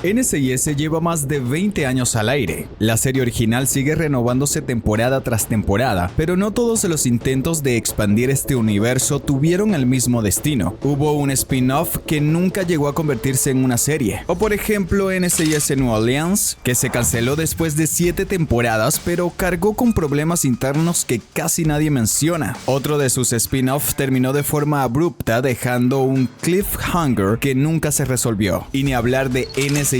NCIS lleva más de 20 años al aire. La serie original sigue renovándose temporada tras temporada, pero no todos los intentos de expandir este universo tuvieron el mismo destino. Hubo un spin-off que nunca llegó a convertirse en una serie. O por ejemplo NCIS New Orleans, que se canceló después de 7 temporadas, pero cargó con problemas internos que casi nadie menciona. Otro de sus spin-off terminó de forma abrupta, dejando un cliffhanger que nunca se resolvió. Y ni hablar de NCIS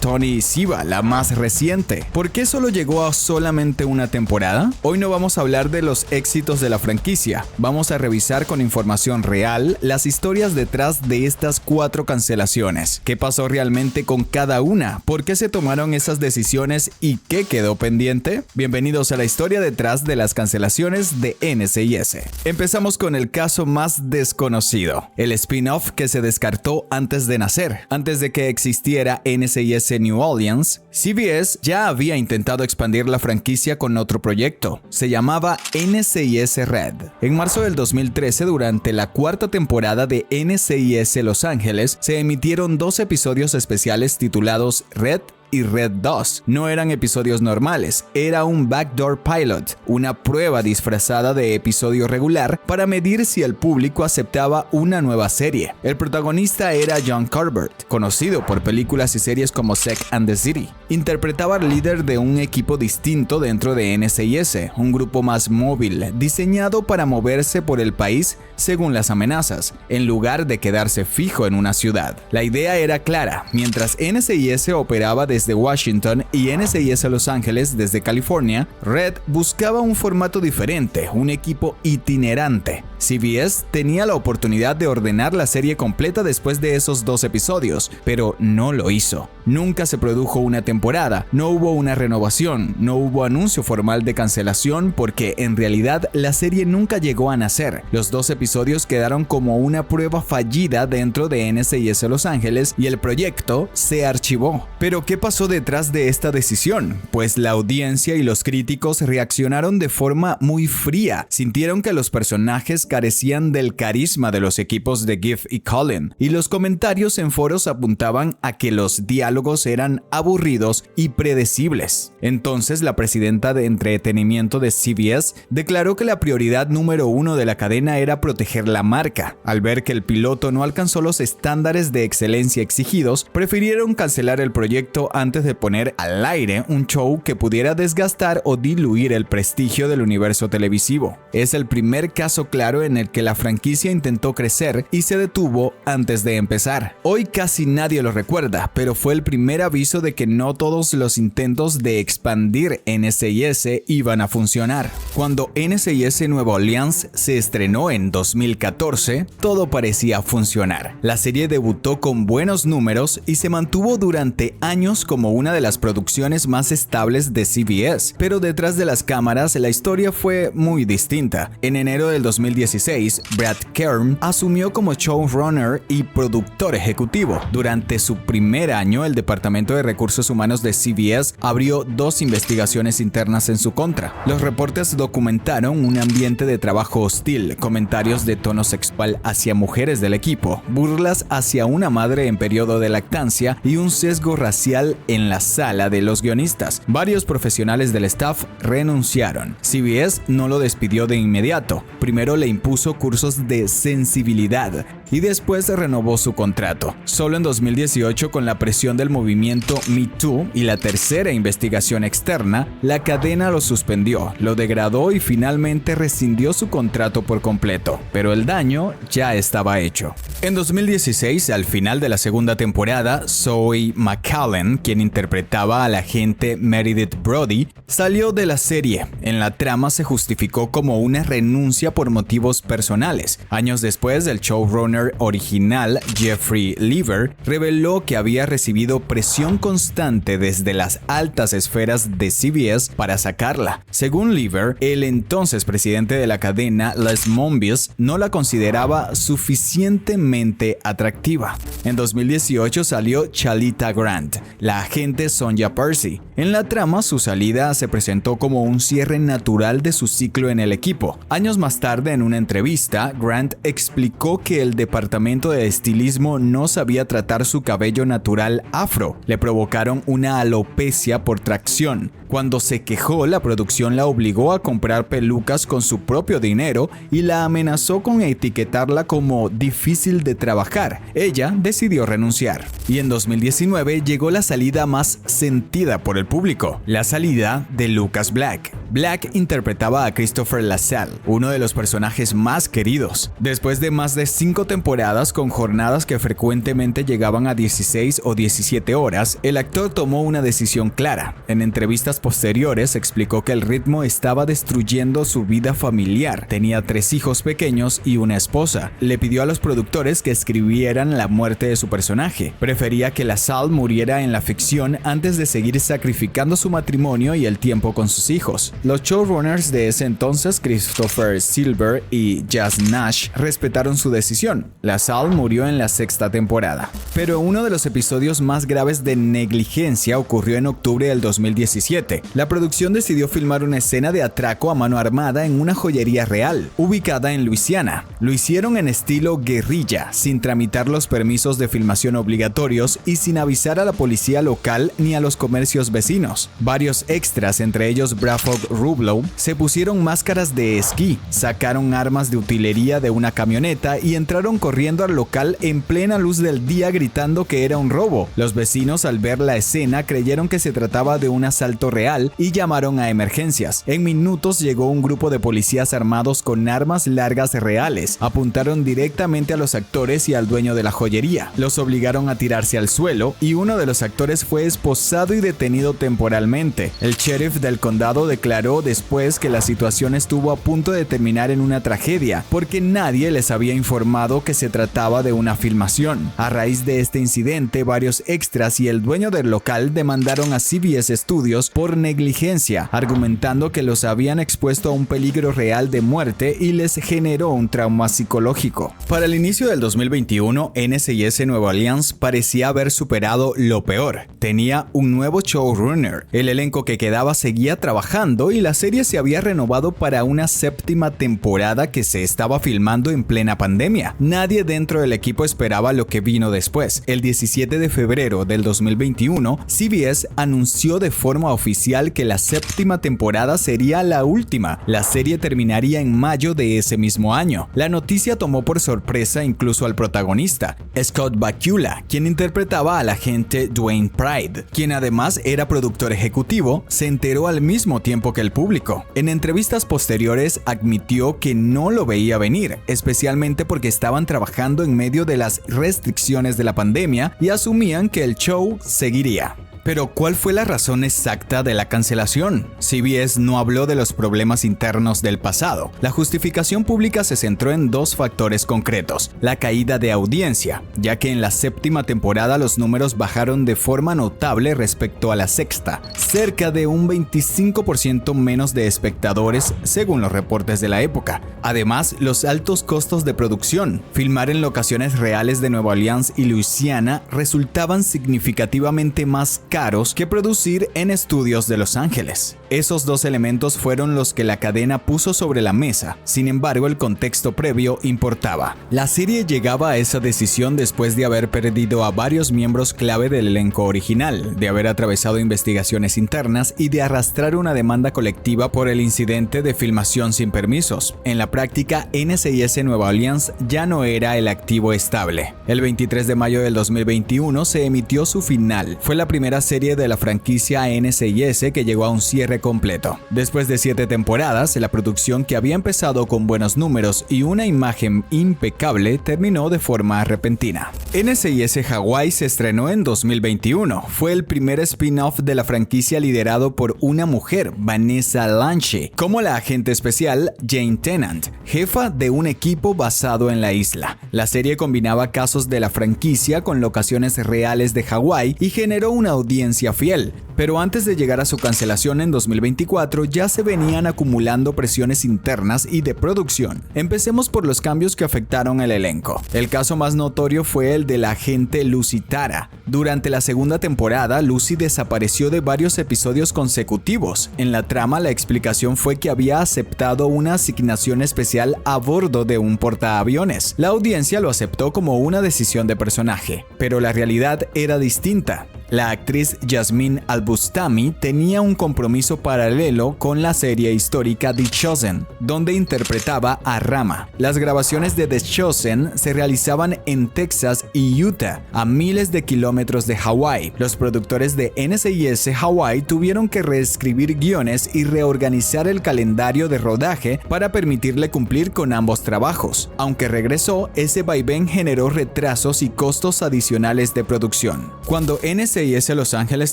Tony Siva, la más reciente. ¿Por qué solo llegó a solamente una temporada? Hoy no vamos a hablar de los éxitos de la franquicia. Vamos a revisar con información real las historias detrás de estas 4 cancelaciones. ¿Qué pasó realmente con cada una? ¿Por qué se tomaron esas decisiones y qué quedó pendiente? Bienvenidos a la historia detrás de las cancelaciones de NCIS. Empezamos con el caso más desconocido, el spin-off que se descartó antes de nacer. Antes de que existiera NCIS New Orleans, CBS ya había intentado expandir la franquicia con otro proyecto. Se llamaba NCIS Red. En marzo del 2013, durante la 4ª temporada de NCIS Los Ángeles, se emitieron 2 episodios especiales titulados Red y Red 2. No eran episodios normales, era un backdoor pilot, una prueba disfrazada de episodio regular para medir si el público aceptaba una nueva serie. El protagonista era John Corbett, conocido por películas y series como Sex and the City. Interpretaba al líder de un equipo distinto dentro de NCIS, un grupo más móvil, diseñado para moverse por el país según las amenazas, en lugar de quedarse fijo en una ciudad. La idea era clara: mientras NCIS operaba desde Washington y NCIS Los Ángeles desde California, Red buscaba un formato diferente, un equipo itinerante. CBS tenía la oportunidad de ordenar la serie completa después de esos 2 episodios, pero no lo hizo. Nunca se produjo una temporada, no hubo una renovación, no hubo anuncio formal de cancelación porque en realidad la serie nunca llegó a nacer. Los 2 episodios quedaron como una prueba fallida dentro de NCIS Los Ángeles y el proyecto se archivó. Pero ¿qué pasó detrás de esta decisión? Pues la audiencia y los críticos reaccionaron de forma muy fría. Sintieron que los personajes carecían del carisma de los equipos de Giff y Colin, y los comentarios en foros apuntaban a que los diálogos eran aburridos y predecibles. Entonces la presidenta de entretenimiento de CBS declaró que la prioridad número 1 de la cadena era proteger la marca. Al ver que el piloto no alcanzó los estándares de excelencia exigidos, prefirieron cancelar el proyecto antes de poner al aire un show que pudiera desgastar o diluir el prestigio del universo televisivo. Es el primer caso claro en el que la franquicia intentó crecer y se detuvo antes de empezar. Hoy casi nadie lo recuerda, pero fue el primer aviso de que no todos los intentos de expandir NCIS iban a funcionar. Cuando NCIS Nueva Orleans se estrenó en 2014, todo parecía funcionar. La serie debutó con buenos números y se mantuvo durante años como una de las producciones más estables de CBS, pero detrás de las cámaras la historia fue muy distinta. En enero del 2016, Brad Kern asumió como showrunner y productor ejecutivo. Durante su primer año, el Departamento de Recursos Humanos de CBS abrió 2 investigaciones internas en su contra. Los reportes documentaron un ambiente de trabajo hostil, comentarios de tono sexual hacia mujeres del equipo, burlas hacia una madre en periodo de lactancia y un sesgo racial en la sala de los guionistas. Varios profesionales del staff renunciaron. CBS no lo despidió de inmediato. Primero le impuso cursos de sensibilidad y después renovó su contrato. Solo en 2018, con la presión del movimiento Me Too y la tercera investigación externa, la cadena lo suspendió, lo degradó y finalmente rescindió su contrato por completo. Pero el daño ya estaba hecho. En 2016, al final de la 2ª temporada, Zoe McCallan, quien interpretaba a la agente Meredith Brody, salió de la serie. En la trama se justificó como una renuncia por motivos personales. Años después, el showrunner original, Jeffrey Lever, reveló que había recibido presión constante desde las altas esferas de CBS para sacarla. Según Lever, el entonces presidente de la cadena, Les Moonves, no la consideraba suficientemente atractiva. En 2018 salió Chalita Grant, la agente Sonja Percy. En la trama, su salida se presentó como un cierre natural de su ciclo en el equipo. Años más tarde, en una entrevista, Grant explicó que el departamento de estilismo no sabía tratar su cabello natural afro. Le provocaron una alopecia por tracción. Cuando se quejó, la producción la obligó a comprar pelucas con su propio dinero y la amenazó con etiquetarla como difícil de trabajar. Ella decidió renunciar. Y en 2019 llegó la salida más sentida por el público, la salida de Lucas Black. Black interpretaba a Christopher LaSalle, uno de los personajes más queridos. Después de más de 5 temporadas con jornadas que frecuentemente llegaban a 16 o 17 horas, el actor tomó una decisión clara. En entrevistas posteriores explicó que el ritmo estaba destruyendo su vida familiar. Tenía 3 hijos pequeños y una esposa. Le pidió a los productores que escribieran la muerte de su personaje. Prefería que LaSalle muriera en la ficción antes de seguir sacrificando su matrimonio y el tiempo con sus hijos. Los showrunners de ese entonces, Christopher Silver y Jazz Nash, respetaron su decisión. LaSalle murió en la 6ª temporada. Pero uno de los episodios más graves de negligencia ocurrió en octubre del 2017. La producción decidió filmar una escena de atraco a mano armada en una joyería real, ubicada en Luisiana. Lo hicieron en estilo guerrilla, sin tramitar los permisos de filmación obligatorios y sin avisar a la policía local ni a los comercios vecinos. Varios extras, entre ellos Bradford Rublow, se pusieron máscaras de esquí, sacaron armas de utilería de una camioneta y entraron corriendo al local en plena luz del día gritando que era un robo. Los vecinos, al ver la escena, creyeron que se trataba de un asalto real y llamaron a emergencias. En minutos llegó un grupo de policías armados con armas largas reales. Apuntaron directamente a los actores y al dueño de la joyería. Los obligaron a tirarse al suelo y uno de los actores fue esposado y detenido temporalmente. El sheriff del condado declaró después que la situación estuvo a punto de terminar en una tragedia, porque nadie les había informado que se trataba de una filmación. A raíz de este incidente, varios extras y el dueño del local demandaron a CBS Studios por negligencia, argumentando que los habían expuesto a un peligro real de muerte y les generó un trauma psicológico. Para el inicio del 2021, NCIS Nueva Orleans parecía haber superado lo peor. Tenía un nuevo showrunner, el elenco que quedaba seguía trabajando y la serie se había renovado para una 7ª temporada que se estaba filmando en plena pandemia. Nadie dentro del equipo esperaba lo que vino después. El 17 de febrero del 2021, CBS anunció de forma oficial que la 7ª temporada sería la última. La serie terminaría en mayo de ese mismo año. La noticia tomó por sorpresa incluso al protagonista, Scott Bakula, quien interpretaba al agente Dwayne Pride, quien además era productor ejecutivo. Se enteró al mismo tiempo que el público. En entrevistas posteriores admitió que no lo veía venir, especialmente porque estaban trabajando en medio de las restricciones de la pandemia y asumían que el show seguiría. Pero ¿cuál fue la razón exacta de la cancelación? CBS no habló de los problemas internos del pasado. La justificación pública se centró en 2 factores concretos: la caída de audiencia, ya que en la 7ª temporada los números bajaron de forma notable respecto a la 6ª, cerca de un 25% menos de espectadores según los reportes de la época. Además, los altos costos de producción. Filmar en locaciones reales de Nueva Orleans y Luisiana resultaban significativamente más caros que producir en estudios de Los Ángeles. Esos 2 elementos fueron los que la cadena puso sobre la mesa. Sin embargo, el contexto previo importaba. La serie llegaba a esa decisión después de haber perdido a varios miembros clave del elenco original, de haber atravesado investigaciones internas y de arrastrar una demanda colectiva por el incidente de filmación sin permisos. En la práctica, NCIS Nueva Orleans ya no era el activo estable. El 23 de mayo del 2021 se emitió su final. Fue la primera serie de la franquicia NCIS que llegó a un cierre completo. Después de 7 temporadas, la producción, que había empezado con buenos números y una imagen impecable, terminó de forma repentina. NCIS Hawaii se estrenó en 2021. Fue el primer spin-off de la franquicia liderado por una mujer, Vanessa Lanche, como la agente especial Jane Tennant, jefa de un equipo basado en la isla. La serie combinaba casos de la franquicia con locaciones reales de Hawái y generó una audiencia audiencia fiel. Pero antes de llegar a su cancelación en 2024 ya se venían acumulando presiones internas y de producción. Empecemos por los cambios que afectaron el elenco. El caso más notorio fue el de la agente Lucy Tara. Durante la segunda temporada, Lucy desapareció de varios episodios consecutivos. En la trama, la explicación fue que había aceptado una asignación especial a bordo de un portaaviones. La audiencia lo aceptó como una decisión de personaje, pero la realidad era distinta. La actriz Yasmine Al-Bustami tenía un compromiso paralelo con la serie histórica The Chosen, donde interpretaba a Rama. Las grabaciones de The Chosen se realizaban en Texas y Utah, a miles de kilómetros de Hawái. Los productores de NCIS Hawái tuvieron que reescribir guiones y reorganizar el calendario de rodaje para permitirle cumplir con ambos trabajos. Aunque regresó, ese vaivén generó retrasos y costos adicionales de producción. Cuando NCIS Los Ángeles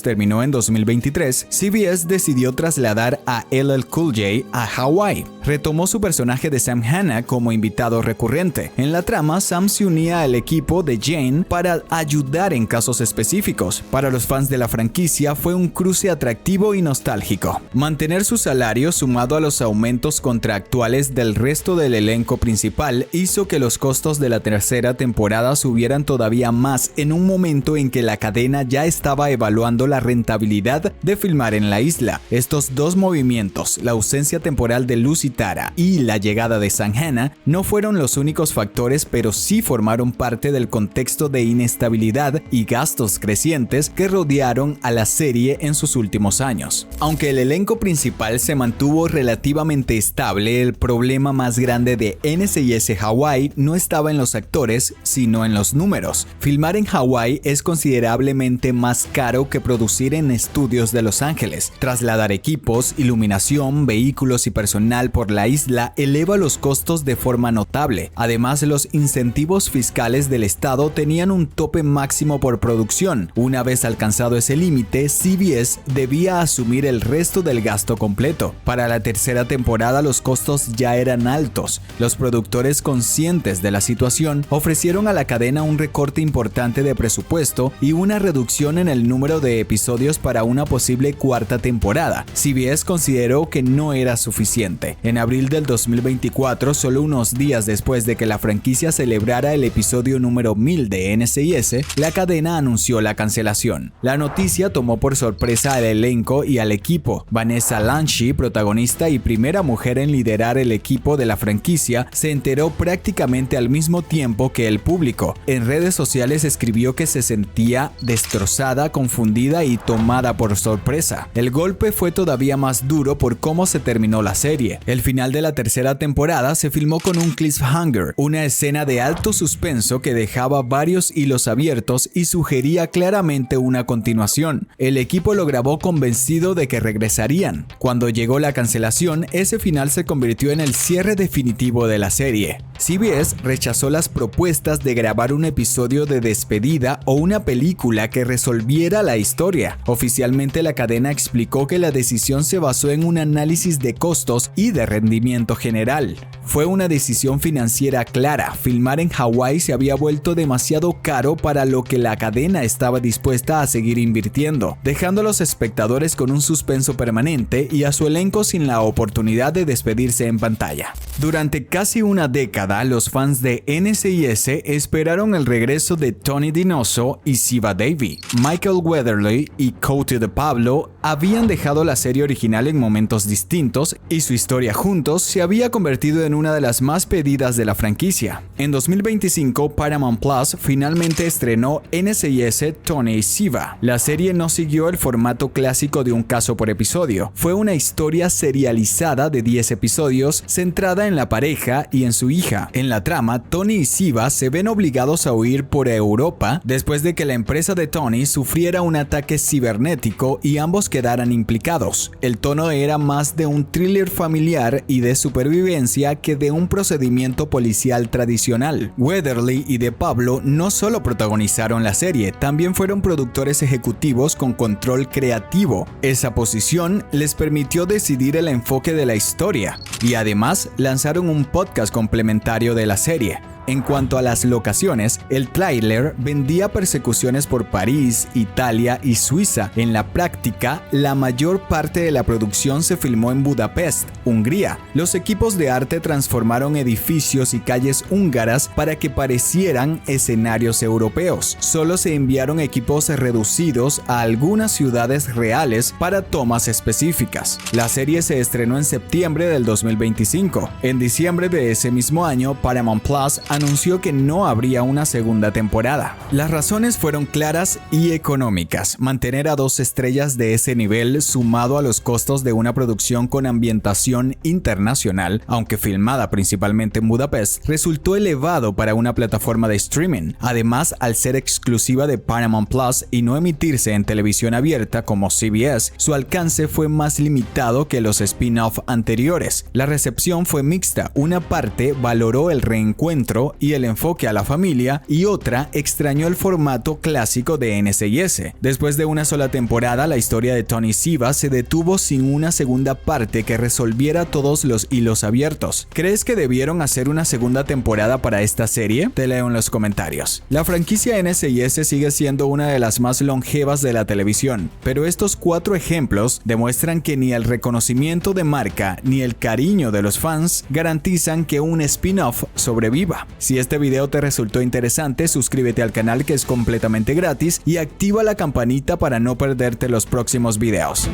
terminó en 2023, CBS decidió trasladar a LL Cool J a Hawái. Retomó su personaje de Sam Hanna como invitado recurrente. En la trama, Sam se unía al equipo de Jane para ayudar en casos específicos. Para los fans de la franquicia fue un cruce atractivo y nostálgico. Mantener su salario sumado a los aumentos contractuales del resto del elenco principal hizo que los costos de la tercera temporada subieran todavía más en un momento en que la cadena ya estaba evaluando la rentabilidad de filmar en la isla. Estos dos movimientos, la ausencia temporal de Lucy Tara y la llegada de Sam Hanna, no fueron los únicos factores, pero sí formaron parte del contexto de inestabilidad y gastos crecientes que rodearon a la serie en sus últimos años. Aunque el elenco principal se mantuvo relativamente estable, el problema más grande de NCIS Hawái no estaba en los actores, sino en los números. Filmar en Hawái es considerablemente más caro que producir en estudios de Los Ángeles. Trasladar equipos, iluminación, vehículos y personal por la isla eleva los costos de forma notable. Además, los incentivos fiscales del estado tenían un tope máximo por producción. Una vez alcanzado ese límite, CBS debía asumir el resto del gasto completo. Para la tercera temporada los costos ya eran altos. Los productores, conscientes de la situación, ofrecieron a la cadena un recorte importante de presupuesto y una reducción en el número de episodios para una posible cuarta temporada. CBS consideró que no era suficiente. En abril del 2024, solo unos días después de que la franquicia celebrara el episodio número 1000 de NCIS, la cadena anunció la cancelación. La noticia tomó por sorpresa al elenco y al equipo. Vanessa Lanchi, protagonista y primera mujer en liderar el equipo de la franquicia, se enteró prácticamente al mismo tiempo que el público. En redes sociales escribió que se sentía destrozada, confundida y tomada por sorpresa. El golpe fue todavía más duro por cómo se terminó la serie. El final de la tercera temporada se filmó con un cliffhanger, una escena de alto suspenso que dejaba varios hilos abiertos y sugería claramente una continuación. El equipo lo grabó convencido de que regresarían. Cuando llegó la cancelación, ese final se convirtió en el cierre definitivo de la serie. CBS rechazó las propuestas de grabar un episodio de despedida o una película que resolviera la historia. Oficialmente, la cadena explicó que la decisión se basó en un análisis de costos y de rendimiento general. Fue una decisión financiera clara. Filmar en Hawái se había vuelto demasiado caro para lo que la cadena estaba dispuesta a seguir invirtiendo, dejando a los espectadores con un suspenso permanente y a su elenco sin la oportunidad de despedirse en pantalla. Durante casi una década, los fans de NCIS esperaron el regreso de Tony Dinoso y Ziva Davy. Michael Weatherly y Cote de Pablo habían dejado la serie original en momentos distintos y su historia juntos se había convertido en una de las más pedidas de la franquicia. En 2025, Paramount Plus finalmente estrenó NCIS Tony y Ziva. La serie no siguió el formato clásico de un caso por episodio. Fue una historia serializada de 10 episodios centrada en la pareja y en su hija. En la trama, Tony y Ziva se ven obligados a huir por Europa después de que la empresa de Tony sufriera un ataque cibernético y ambos quedaran implicados. El tono era más de un thriller familiar y de supervivencia que de un procedimiento policial tradicional. Weatherly y De Pablo no solo protagonizaron la serie, también fueron productores ejecutivos con control creativo. Esa posición les permitió decidir el enfoque de la historia y además lanzaron un podcast complementario de la serie. En cuanto a las locaciones, el tráiler vendía persecuciones por París, Italia y Suiza. En la práctica, la mayor parte de la producción se filmó en Budapest, Hungría. Los equipos de arte transformaron edificios y calles húngaras para que parecieran escenarios europeos. Solo se enviaron equipos reducidos a algunas ciudades reales para tomas específicas. La serie se estrenó en septiembre del 2025. En diciembre de ese mismo año, Paramount Plus anunció que no habría una segunda temporada. Las razones fueron claras y económicas. Mantener a 2 estrellas de ese nivel, sumado a los costos de una producción con ambientación internacional, aunque filmada principalmente en Budapest, resultó elevado para una plataforma de streaming. Además, al ser exclusiva de Paramount Plus y no emitirse en televisión abierta como CBS, su alcance fue más limitado que los spin-off anteriores. La recepción fue mixta. Una parte valoró el reencuentro y el enfoque a la familia, y otra extrañó el formato clásico de NCIS. Después de una sola temporada, la historia de Tony Siva se detuvo sin una segunda parte que resolviera todos los hilos abiertos. ¿Crees que debieron hacer una segunda temporada para esta serie? Te leo en los comentarios. La franquicia NCIS sigue siendo una de las más longevas de la televisión, pero estos 4 ejemplos demuestran que ni el reconocimiento de marca ni el cariño de los fans garantizan que un spin-off sobreviva. Si este video te resultó interesante, suscríbete al canal, que es completamente gratis, y activa la campanita para no perderte los próximos videos.